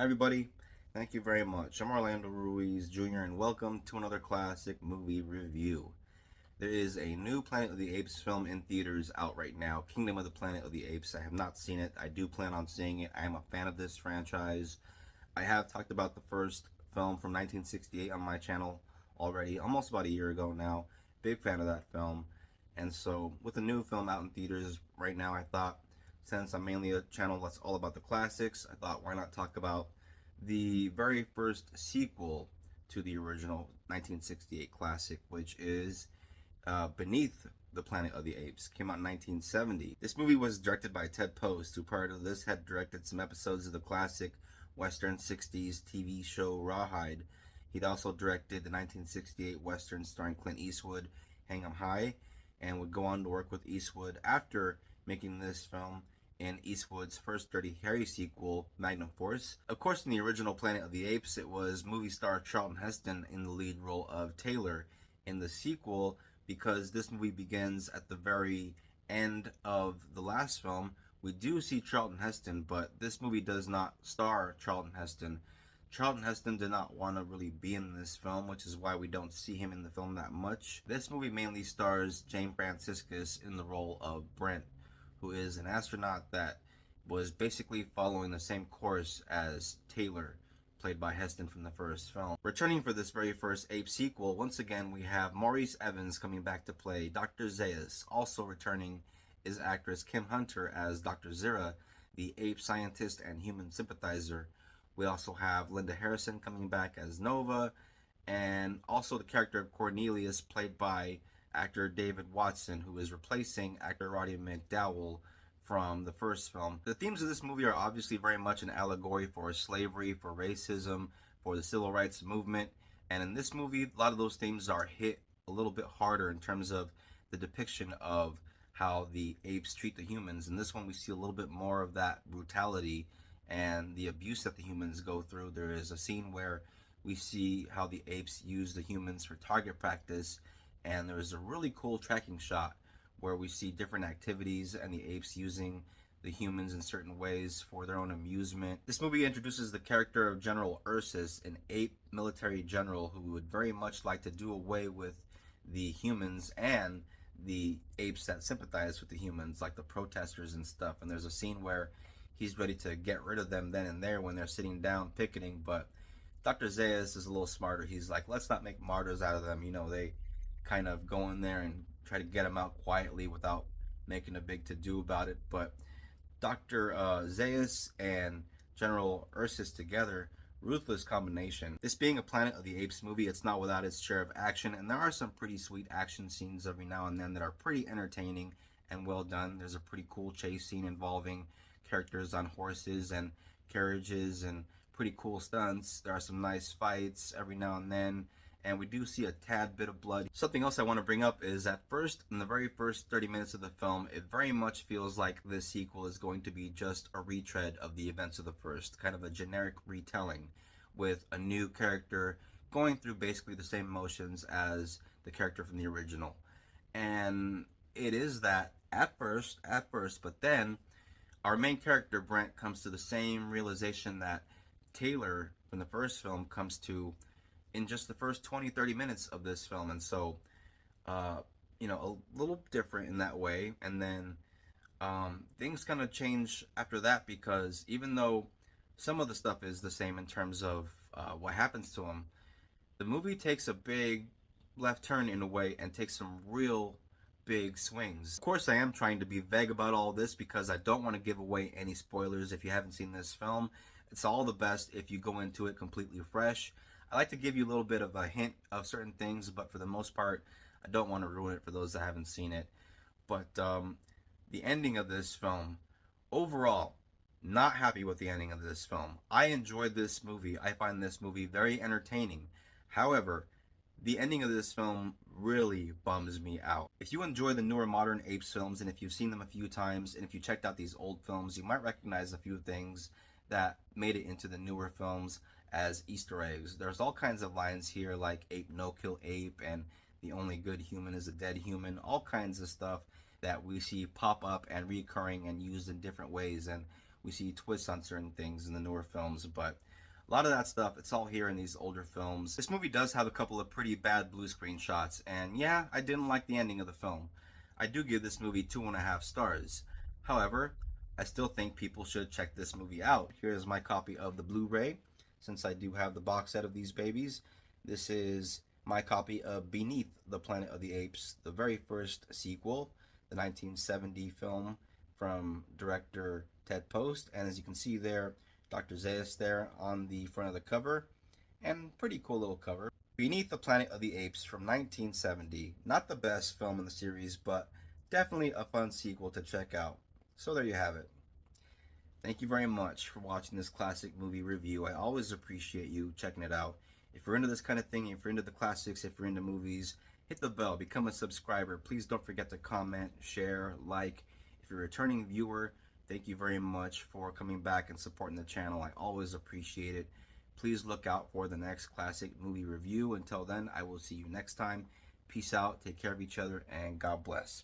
Hi, everybody. Thank you very much. I'm Orlando Ruiz Jr., and welcome to another classic movie review. There is a new Planet of the Apes film in theaters out right now, Kingdom of the Planet of the Apes. I have not seen it. I do plan on seeing it. I am a fan of this franchise. I have talked about the first film from 1968 on my channel already, almost about a year ago now. Big fan of that film. And so, with the new film out in theaters right now, I thought, since I'm mainly a channel that's all about the classics, I thought, why not talk about the very first sequel to the original 1968 classic, which is Beneath the Planet of the Apes. Came out in 1970. This movie was directed by Ted Post, who prior to this had directed some episodes of the classic Western 60s TV show Rawhide. He'd also directed the 1968 Western starring Clint Eastwood, Hang 'em High, and would go on to work with Eastwood after making this film in Eastwood's first Dirty Harry sequel, Magnum Force. Of course, in the original Planet of the Apes, it was movie star Charlton Heston in the lead role of Taylor. In the sequel, because this movie begins at the very end of the last film, we do see Charlton Heston, but this movie does not star Charlton Heston. Charlton Heston did not want to really be in this film, which is why we don't see him in the film that much. This movie mainly stars James Franciscus in the role of Brent, who is an astronaut that was basically following the same course as Taylor, played by Heston from the first film. Returning for this very first Ape sequel, once again we have Maurice Evans coming back to play Dr. Zaius. Also returning is actress Kim Hunter as Dr. Zira, the ape scientist and human sympathizer. We also have Linda Harrison coming back as Nova, and also the character of Cornelius, played by actor David Watson, who is replacing actor Roddy McDowall from the first film. The themes of this movie are obviously very much an allegory for slavery, for racism, for the civil rights movement, and in this movie, a lot of those themes are hit a little bit harder in terms of the depiction of how the apes treat the humans. In this one, we see a little bit more of that brutality and the abuse that the humans go through. There is a scene where we see how the apes use the humans for target practice, and there's a really cool tracking shot where we see different activities and the apes using the humans in certain ways for their own amusement. This movie introduces the character of General Ursus, an ape military general who would very much like to do away with the humans and the apes that sympathize with the humans, like the protesters and stuff. And there's a scene where he's ready to get rid of them then and there when they're sitting down picketing, but Dr. Zaius is a little smarter. He's like, let's not make martyrs out of them. You know, they kind of go in there and try to get them out quietly without making a big to-do about it. But Dr. Zaius and General Ursus together, ruthless combination. This being a Planet of the Apes movie, it's not without its share of action, and there are some pretty sweet action scenes every now and then that are pretty entertaining and well done. There's a pretty cool chase scene involving characters on horses and carriages and pretty cool stunts. There are some nice fights every now and then, and we do see a tad bit of blood. Something else I want to bring up is at first, in the very first 30 minutes of the film, it very much feels like this sequel is going to be just a retread of the events of the first, kind of a generic retelling with a new character going through basically the same motions as the character from the original. And it is that at first, but then our main character Brent comes to the same realization that Taylor from the first film comes to in just the first 20-30 minutes of this film. And so uh, a little different in that way. And then things kind of change after that, because even though some of the stuff is the same in terms of what happens to him, the movie takes a big left turn in a way and takes some real big swings. Of course, I am trying to be vague about all this because I don't want to give away any spoilers if you haven't seen this film. It's all the best if you go into it completely fresh. I like to give you a little bit of a hint of certain things, but for the most part, I don't want to ruin it for those that haven't seen it. But the ending of this film, overall, not happy with the ending of this film. I enjoyed this movie. I find this movie very entertaining. However, the ending of this film really bums me out. If you enjoy the newer modern Apes films, and if you've seen them a few times, and if you checked out these old films, you might recognize a few things that made it into the newer films as Easter eggs. There's all kinds of lines here like ape no kill ape and the only good human is a dead human, all kinds of stuff that we see pop up and recurring and used in different ways. And we see twists on certain things in the newer films, but a lot of that stuff, it's all here in these older films. This movie does have a couple of pretty bad blue screen shots, and yeah, I didn't like the ending of the film. I do give this movie 2.5 stars. However, I still think people should check this movie out. Here's my copy of the Blu-ray, since I do have the box set of these babies. This is my copy of Beneath the Planet of the Apes, the very first sequel, the 1970 film from director Ted Post. And as you can see there, Dr. Zaius there on the front of the cover, and pretty cool little cover. Beneath the Planet of the Apes from 1970. Not the best film in the series, but definitely a fun sequel to check out. So there you have it. Thank you very much for watching this classic movie review. I always appreciate you checking it out. If you're into this kind of thing, if you're into the classics, if you're into movies, hit the bell, become a subscriber. Please don't forget to comment, share, like. If you're a returning viewer, thank you very much for coming back and supporting the channel. I always appreciate it. Please look out for the next classic movie review. Until then, I will see you next time. Peace out, take care of each other, and God bless.